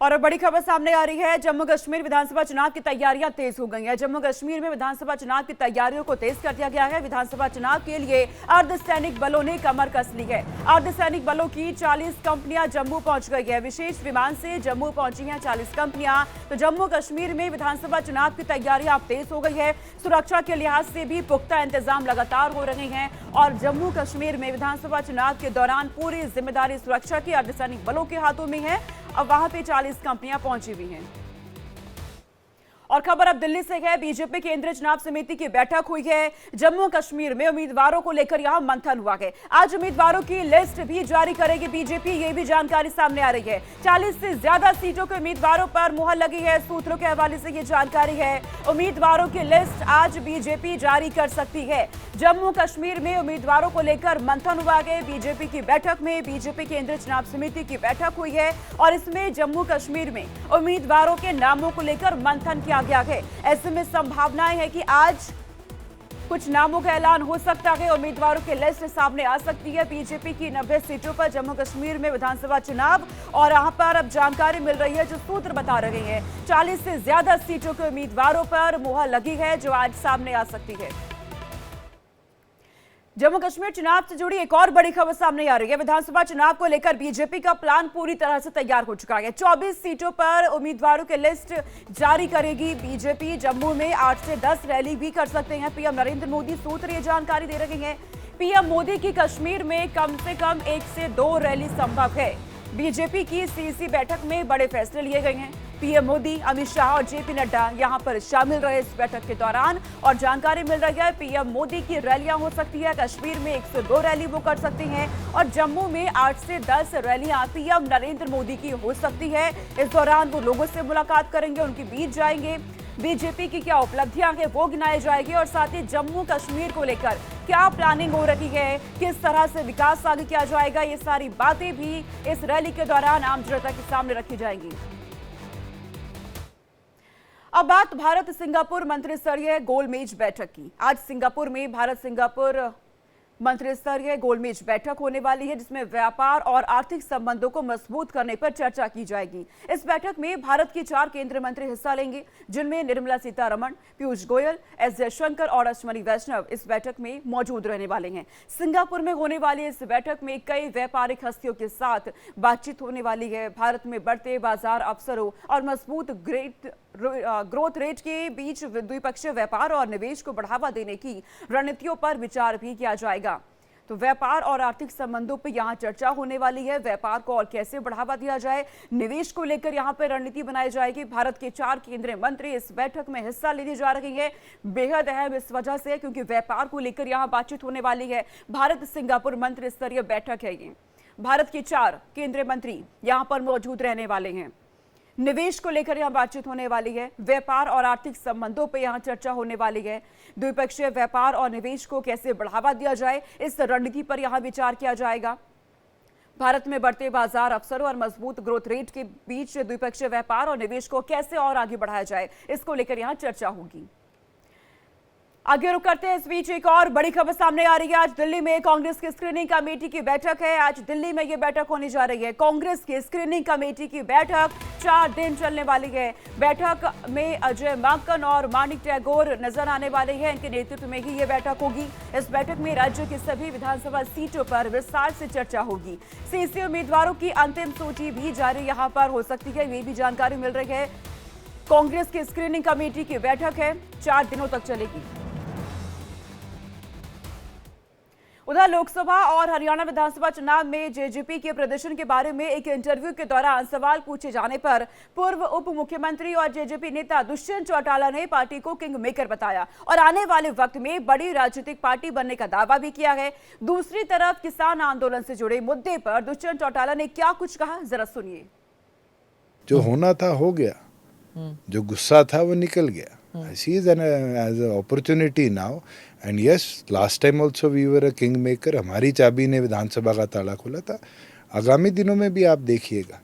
और अब बड़ी खबर सामने आ रही है। जम्मू कश्मीर विधानसभा चुनाव की तैयारियां तेज हो गई हैं। जम्मू कश्मीर में विधानसभा चुनाव की तैयारियों को तेज कर दिया गया है। विधानसभा चुनाव के लिए अर्धसैनिक बलों ने कमर कस ली है। अर्धसैनिक बलों की 40 कंपनियां जम्मू पहुंच गई है। विशेष विमान से जम्मू पहुंची हैं 40 कंपनियां। तो जम्मू कश्मीर में विधानसभा चुनाव की तैयारियां अब तेज हो गई है। सुरक्षा के लिहाज से भी पुख्ता इंतजाम लगातार हो रहे हैं और जम्मू कश्मीर में विधानसभा चुनाव के दौरान पूरी जिम्मेदारी सुरक्षा की अर्धसैनिक बलों के हाथों में है। अब वहां पे 40 कंपनियां पहुंची हुई हैं। और खबर अब दिल्ली से है। बीजेपी केंद्रीय चुनाव समिति की बैठक हुई है। जम्मू कश्मीर में उम्मीदवारों को लेकर यहां मंथन हुआ है। आज उम्मीदवारों की लिस्ट भी जारी करेगी बीजेपी, ये भी जानकारी सामने आ रही है। 40 से ज्यादा सीटों के उम्मीदवारों पर मुहर लगी है। सूत्रों के हवाले से ये जानकारी है। उम्मीदवारों की लिस्ट आज बीजेपी जारी कर सकती है। जम्मू कश्मीर में उम्मीदवारों को लेकर मंथन हुआ है। बीजेपी की बैठक में बीजेपी केंद्रीय चुनाव समिति की बैठक हुई है और इसमें जम्मू कश्मीर में उम्मीदवारों के नामों को लेकर मंथन किया गया है। ऐसे में संभावनाएं है कि आज कुछ नामों का ऐलान हो सकता है। उम्मीदवारों की लिस्ट सामने आ सकती है। बीजेपी की 90 सीटों पर जम्मू कश्मीर में विधानसभा चुनाव और यहां पर अब जानकारी मिल रही है, जो सूत्र बता रहे हैं 40 से ज्यादा सीटों के उम्मीदवारों पर मुहर लगी है, जो आज सामने आ सकती है। जम्मू कश्मीर चुनाव से जुड़ी एक और बड़ी खबर सामने आ रही है। विधानसभा चुनाव को लेकर बीजेपी का प्लान पूरी तरह से तैयार हो चुका है। 24 सीटों पर उम्मीदवारों की लिस्ट जारी करेगी बीजेपी। जम्मू में 8 से 10 रैली भी कर सकते हैं पीएम नरेंद्र मोदी। सूत्र ये जानकारी दे रहे हैं पीएम मोदी की कश्मीर में कम से कम 1 से 2 रैली संभव है। बीजेपी की सीसी बैठक में बड़े फैसले लिए गए हैं। पीएम मोदी, अमित शाह और जेपी नड्डा यहां पर शामिल रहे इस बैठक के दौरान और जानकारी मिल रही है पीएम मोदी की रैलियां हो सकती है। कश्मीर में 1 से 2 रैली वो कर सकते हैं और जम्मू में 8 से 10 रैलियां पीएम नरेंद्र मोदी की हो सकती है। इस दौरान वो लोगों से मुलाकात करेंगे, उनके बीच जाएंगे। बीजेपी की क्या उपलब्धियां हैं वो गिनाई जाएगी और साथ ही जम्मू कश्मीर को लेकर क्या प्लानिंग हो रही है, किस तरह से विकास आगे किया जाएगा, ये सारी बातें भी इस रैली के दौरान आम जनता के सामने रखी जाएंगी। अब बात भारत सिंगापुर मंत्री स्तरीय गोलमेज बैठक की। आज सिंगापुर में भारत सिंगापुर मंत्री स्तरीय गोलमेज बैठक होने वाली है, जिसमें व्यापार और आर्थिक संबंधों को मजबूत करने पर चर्चा की जाएगी। इस बैठक में भारत के 4 केंद्रीय मंत्री हिस्सा लेंगे, जिनमें निर्मला सीतारमण, पीयूष गोयल, एस जयशंकर और अश्विनी वैष्णव इस बैठक में मौजूद रहने वाले हैं। सिंगापुर में होने वाली इस बैठक में कई व्यापारिक हस्तियों के साथ बातचीत होने वाली है। भारत में बढ़ते बाजार अवसरों और मजबूत ग्रोथ रेट के बीच द्विपक्षीय व्यापार और निवेश को बढ़ावा देने की रणनीतियों पर विचार भी किया जाएगा। तो व्यापार और आर्थिक संबंधों पर यहां चर्चा होने वाली है। व्यापार को और कैसे बढ़ावा दिया जाए, निवेश को लेकर यहां पर रणनीति बनाई जाएगी। भारत के 4 केंद्रीय मंत्री इस बैठक में हिस्सा लेने जा रहे हैं। बेहद अहम इस वजह से क्योंकि व्यापार को लेकर यहां बातचीत होने वाली है। भारत सिंगापुर मंत्री स्तरीय बैठक है ये। भारत के 4 केंद्रीय मंत्री यहां पर मौजूद रहने वाले हैं। निवेश को लेकर यहां बातचीत होने वाली है। व्यापार और आर्थिक संबंधों पर यहां चर्चा होने वाली है। द्विपक्षीय व्यापार और निवेश को कैसे बढ़ावा दिया जाए, इस रणनीति पर यहां विचार किया जाएगा। भारत में बढ़ते बाजार अवसरों और मजबूत ग्रोथ रेट के बीच द्विपक्षीय व्यापार और निवेश को कैसे और आगे बढ़ाया जाए, इसको लेकर यहां चर्चा होगी। आगे रुक करते हैं। इस बीच एक और बड़ी खबर सामने आ रही है। आज दिल्ली में कांग्रेस की स्क्रीनिंग कमेटी की बैठक है। आज दिल्ली में यह बैठक होने जा रही है। कांग्रेस की स्क्रीनिंग कमेटी की बैठक 4 दिन चलने वाली है। बैठक में अजय माकन और मानिक टैगोर नजर आने वाले हैं। इनके नेतृत्व में ही यह बैठक होगी। इस बैठक में राज्य की सभी विधानसभा सीटों पर विस्तार से चर्चा होगी। सीसी उम्मीदवारों की अंतिम सूची भी जारी यहां पर हो सकती है, ये भी जानकारी मिल रही है। कांग्रेस की स्क्रीनिंग कमेटी की बैठक है, 4 दिनों तक चलेगी। उधर लोकसभा और हरियाणा विधानसभा चुनाव में जेजेपी के प्रदर्शन के बारे में एक इंटरव्यू के दौरान सवाल पूछे जाने पर पूर्व उप मुख्यमंत्री और जेजेपी नेता दुष्यंत चौटाला ने पार्टी को किंग मेकर बताया और आने वाले वक्त में बड़ी राजनीतिक पार्टी बनने का दावा भी किया है। दूसरी तरफ किसान आंदोलन से जुड़े मुद्दे पर दुष्यंत चौटाला ने क्या कुछ कहा, जरा सुनिए। जो होना था हो गया, जो गुस्सा था वो निकल गया। I see it as an opportunity now, and yes, last time also we were a kingmaker. हमारी चाबी ने विधानसभा का ताला खोला था। आगामी दिनों में भी आप देखिएगा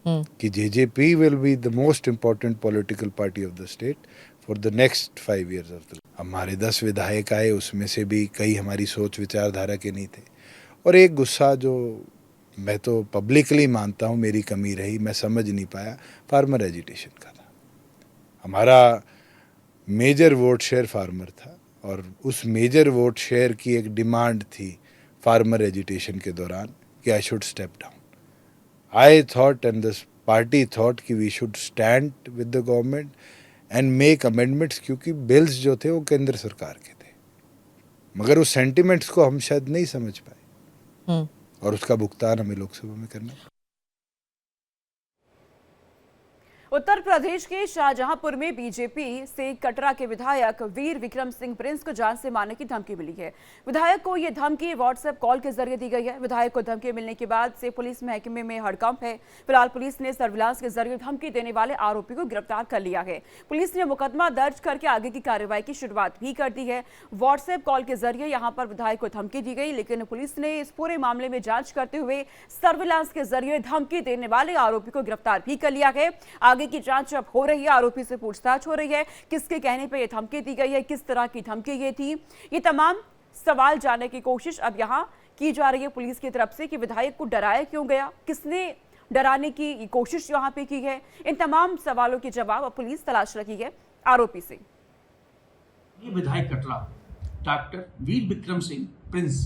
कि JJP will be the most important political party of the state for the next 5 years of the. हमारे 10 विधायक आए, उसमें से भी कई हमारी सोच विचारधारा के नहीं थे और एक गुस्सा जो मैं तो पब्लिकली मानता हूँ मेरी कमी रही, मैं समझ नहीं पाया, फार्मर एजिटेशन का था। हमारा मेजर वोट शेयर फार्मर था और उस मेजर वोट शेयर की एक डिमांड थी फार्मर एजिटेशन के दौरान कि I should step down. I thought and the party thought कि we should stand with the government and make amendments, क्योंकि बिल्स जो थे वो केंद्र सरकार के थे, मगर उस सेंटिमेंट्स को हम शायद नहीं समझ पाए और उसका भुगतान हमें लोकसभा में करना। उत्तर प्रदेश के शाहजहांपुर में बीजेपी से कटरा के विधायक वीर विक्रम सिंह प्रिंस को जान से मारने की धमकी मिली है। विधायक को यह धमकी व्हाट्सएप कॉल के जरिए दी गई है। विधायक को धमकी मिलने के बाद से पुलिस महकमे में हड़कंप है। फिलहाल पुलिस ने सर्विलांस के जरिए धमकी देने वाले आरोपी को गिरफ्तार कर लिया है। पुलिस ने मुकदमा दर्ज करके आगे की कार्रवाई की शुरुआत भी कर दी है। व्हाट्सएप कॉल के जरिए यहां पर विधायक को धमकी दी गई, लेकिन पुलिस ने इस पूरे मामले में जांच करते हुए सर्विलांस के जरिए धमकी देने वाले आरोपी को गिरफ्तार भी कर लिया है। आगे की जांच अब हो रही है, आरोपी से पूछताछ हो रही है, किसके कहने पे ये धमकी दी गई है, किस तरह की धमकी ये थी, ये तमाम सवाल जानने की कोशिश अब यहां की जा रही है पुलिस की तरफ से कि विधायक को डराया क्यों गया, किसने डराने की कोशिश यहां पे की है। इन तमाम सवालों के जवाब अब पुलिस तलाश रही है आरोपी से। ये विधायक कटरा डॉक्टर वीर विक्रम सिंह प्रिंस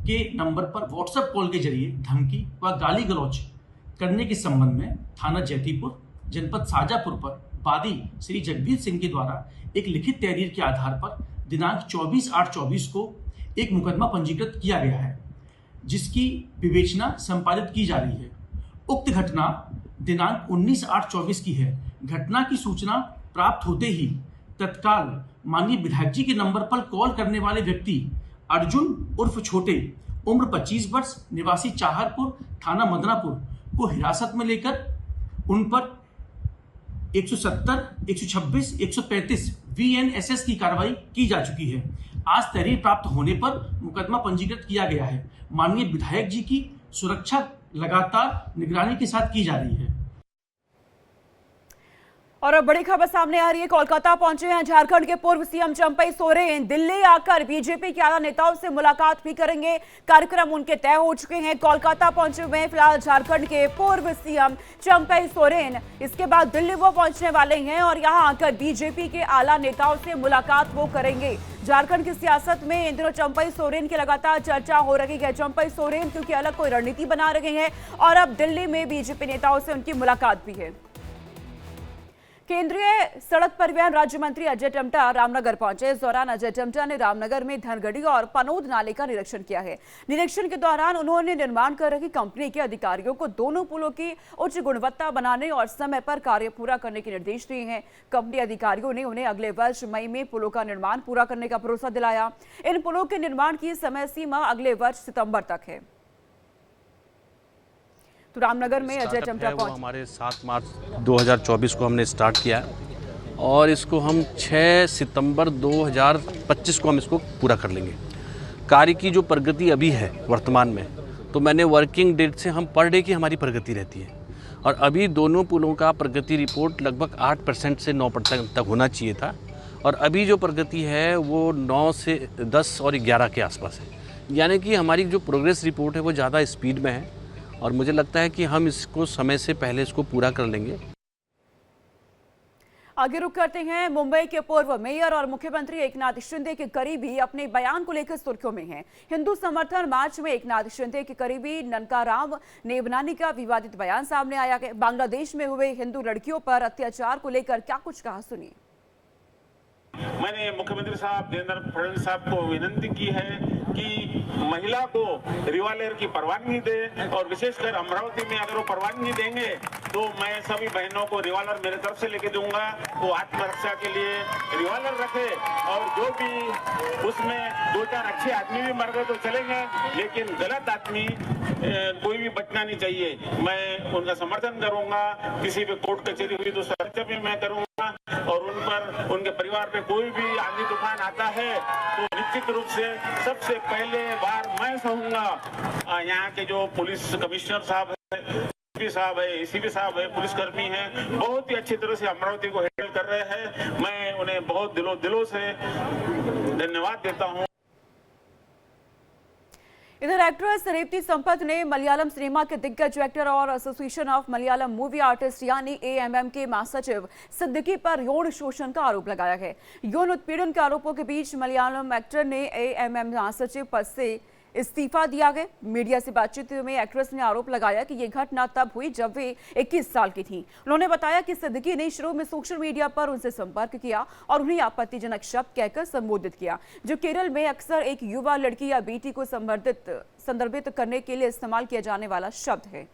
के नंबर पर व्हाट्सएप कॉल के जरिए धमकी व गाली गलौज करने के संबंध में थाना जैतीपुर जनपद शाहजहांपुर पर वादी श्री जगदीर सिंह के द्वारा एक लिखित तहरीर के आधार पर दिनांक 24/8/24 को एक मुकदमा पंजीकृत किया गया है, जिसकी विवेचना संपादित की जा रही है। उक्त घटना दिनांक 19/8/24 की है। घटना की सूचना प्राप्त होते ही तत्काल माननीय विधायक जी के नंबर पर कॉल करने वाले व्यक्ति अर्जुन उर्फ छोटे उम्र 25 वर्ष निवासी चाहरपुर थाना मदनापुर को हिरासत में लेकर उन पर 170, 126, 135 VNSS की कार्रवाई की जा चुकी है। आज तहरीर प्राप्त होने पर मुकदमा पंजीकृत किया गया है। माननीय विधायक जी की सुरक्षा लगातार निगरानी के साथ की जा रही है। और अब बड़ी खबर सामने आ रही है। कोलकाता पहुंचे हैं झारखंड के पूर्व सीएम चंपई सोरेन। दिल्ली आकर बीजेपी के आला नेताओं से मुलाकात भी करेंगे। कार्यक्रम उनके तय हो चुके हैं। कोलकाता पहुंचे हुए हैं फिलहाल झारखंड के पूर्व सीएम चंपई सोरेन। इसके बाद दिल्ली वो पहुंचने वाले हैं और यहां आकर बीजेपी के आला नेताओं से मुलाकात वो करेंगे। झारखंड की सियासत में इन दिनों चंपई सोरेन की लगातार चर्चा हो रही है। चंपई सोरेन क्योंकि अलग कोई रणनीति बना रहे हैं और अब दिल्ली में बीजेपी नेताओं से उनकी मुलाकात भी है। केंद्रीय सड़क परिवहन राज्य मंत्री अजय टम्टा रामनगर पहुंचे। इस दौरान अजय टम्टा ने रामनगर में धनगढ़ी और पनोद नाले का निरीक्षण किया है। निरीक्षण के दौरान उन्होंने निर्माण कर रही कंपनी के अधिकारियों को दोनों पुलों की उच्च गुणवत्ता बनाने और समय पर कार्य पूरा करने के निर्देश दिए हैं। कंपनी अधिकारियों ने उन्हें अगले वर्ष मई में पुलों का निर्माण पूरा करने का भरोसा दिलाया। इन पुलों के निर्माण की समय सीमा अगले वर्ष सितंबर तक है। तो रामनगर में अजय टम्टा पहुंचे। हमारे 7 मार्च 2024 को हमने स्टार्ट किया और इसको हम 6 सितंबर 2025 को हम इसको पूरा कर लेंगे। कार्य की जो प्रगति अभी है वर्तमान में, तो मैंने वर्किंग डेट से हम पर डे की हमारी प्रगति रहती है और अभी दोनों पुलों का प्रगति रिपोर्ट लगभग 8% से 9% तक होना चाहिए था और अभी जो प्रगति है वो 9 से 10 और 11 के आसपास है। यानी कि हमारी जो प्रोग्रेस रिपोर्ट है वो ज़्यादा स्पीड में है और मुझे लगता है कि हम इसको समय से पहले इसको पूरा कर लेंगे। आगे रुक करते हैं। मुंबई के पूर्व मेयर और मुख्यमंत्री एकनाथ शिंदे के करीबी अपने बयान को लेकर सुर्खियों में हैं। हिंदू समर्थन मार्च में एकनाथ शिंदे के करीबी ननकाराम नेवनानी का विवादित बयान सामने आया है। बांग्लादेश में हुए हिंदू लड़कियों पर अत्याचार को लेकर क्या कुछ कहा, सुनिए। मैंने मुख्यमंत्री साहब देवेंद्र फडणवीस साहब को विनती की है कि महिला को रिवॉल्वर की परवानगी दे और विशेषकर अमरावती में अगर वो परवानगी देंगे तो मैं सभी बहनों को रिवॉल्वर मेरे तरफ से लेके दूंगा। वो आत्मरक्षा के लिए रिवॉल्वर रखे और जो भी उसमें 2-4 अच्छे आदमी भी मर गए तो चलेंगे, लेकिन गलत आदमी कोई भी बचना नहीं चाहिए। मैं उनका समर्थन करूंगा। किसी भी कोर्ट कचहरी हुई तो चर्चा भी मैं करूंगा और उन पर उनके परिवार पे कोई भी आंधी तूफान आता है तो निश्चित रूप से सबसे पहले बार मैं सहूंगा। यहाँ के जो पुलिस कमिश्नर साहब है, एसीपी साहब है, पुलिसकर्मी हैं, बहुत ही अच्छी तरह से अमरावती को हैंडल कर रहे हैं। मैं उन्हें बहुत दिलों से धन्यवाद देता हूँ। इधर एक्ट्रेस रेवती संपत ने मलयालम सिनेमा के दिग्गज एक्टर और association of Malayalam movie artist यानी एएमएम के महासचिव सिद्दीकी पर यौन शोषण का आरोप लगाया है। यौन उत्पीड़न के आरोपों के बीच मलयालम एक्टर ने एएमएम महासचिव पद से इस्तीफा दिया गया। मीडिया से बातचीत में एक्ट्रेस ने आरोप लगाया कि ये घटना तब हुई जब वे 21 साल की थीं। उन्होंने बताया कि सिद्दीकी ने शुरू में सोशल मीडिया पर उनसे संपर्क किया और उन्हें आपत्तिजनक शब्द कहकर संबोधित किया, जो केरल में अक्सर एक युवा लड़की या बेटी को संदर्भित करने के लिए इस्तेमाल किया जाने वाला शब्द है।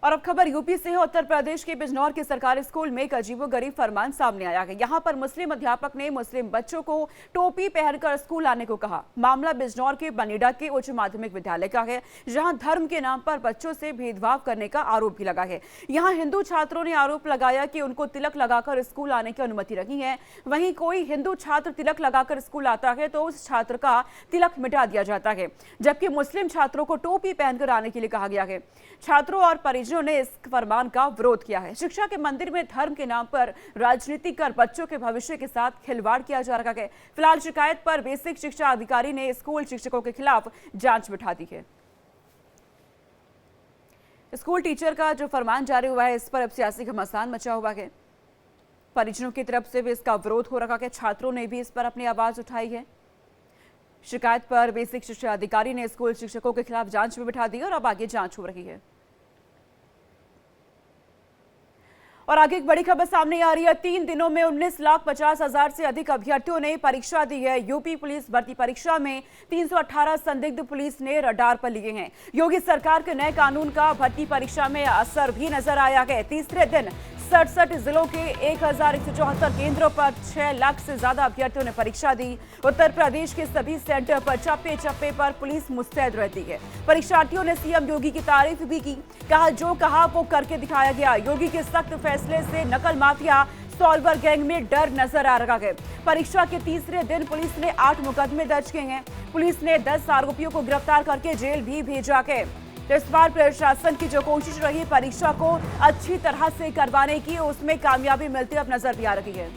और अब खबर यूपी से है। उत्तर प्रदेश के बिजनौर के सरकारी स्कूल में एक अजीबोगरीब फरमान सामने आया है। यहां पर मुस्लिम अध्यापक ने मुस्लिम बच्चों को टोपी पहनकर स्कूल आने को कहा। मामला बिजनौर के बनीडा के उच्च माध्यमिक विद्यालय का है, जहां धर्म के नाम पर बच्चों से भेदभाव करने का आरोप भी लगा है। यहां हिंदू छात्रों ने आरोप लगाया कि उनको तिलक लगाकर स्कूल आने की अनुमति नहीं है। वहीं कोई हिंदू छात्र तिलक लगाकर स्कूल आता है तो उस छात्र का तिलक मिटा दिया जाता है, जबकि मुस्लिम छात्रों को टोपी पहनकर आने के लिए कहा गया है। छात्रों और परिजनों ने इस फरमान का विरोध किया है। शिक्षा के मंदिर में धर्म के नाम पर राजनीति कर बच्चों के भविष्य के साथ खिलवाड़ किया जा रहा है। फिलहाल शिकायत पर बेसिक शिक्षा अधिकारी ने स्कूल शिक्षकों के खिलाफ जांच बिठा दी है। स्कूल टीचर का जो फरमान जारी हुआ है, इस पर अब सियासी घमासान मचा हुआ है। परिजनों की तरफ से भी इसका विरोध हो रहा है। छात्रों ने भी इस पर अपनी आवाज उठाई है। शिकायत पर बेसिक शिक्षा अधिकारी ने स्कूल शिक्षकों के खिलाफ जांच में बिठा दी और अब आगे जांच हो रही है। और आगे एक बड़ी खबर सामने आ रही है। 3 दिनों में 19,50,000 से अधिक अभ्यर्थियों ने परीक्षा दी है। यूपी पुलिस भर्ती परीक्षा में 318 संदिग्ध पुलिस ने रडार पर लिए हैं। योगी सरकार के नए कानून का भर्ती परीक्षा में असर भी नजर आया है। तीसरे दिन 67 जिलों के 1,174 केंद्रों पर 6 लाख से ज्यादा अभ्यर्थियों ने परीक्षा दी। उत्तर प्रदेश के सभी सेंटर पर चप्पे चप्पे पर पुलिस मुस्तैद रहती है। परीक्षार्थियों ने सीएम योगी की तारीफ भी की। कहा जो कहा वो करके दिखाया गया। योगी के सख्त फैसले से नकल माफिया सॉल्वर गैंग में डर नजर आ रहा है। परीक्षा के तीसरे दिन पुलिस ने 8 मुकदमे दर्ज किए हैं। पुलिस ने 10 आरोपियों को गिरफ्तार करके जेल भी भेजा है। तो इस बार प्रशासन की जो कोशिश रही परीक्षा को अच्छी तरह से करवाने की, उसमें कामयाबी मिलती अब नजर भी आ रही है।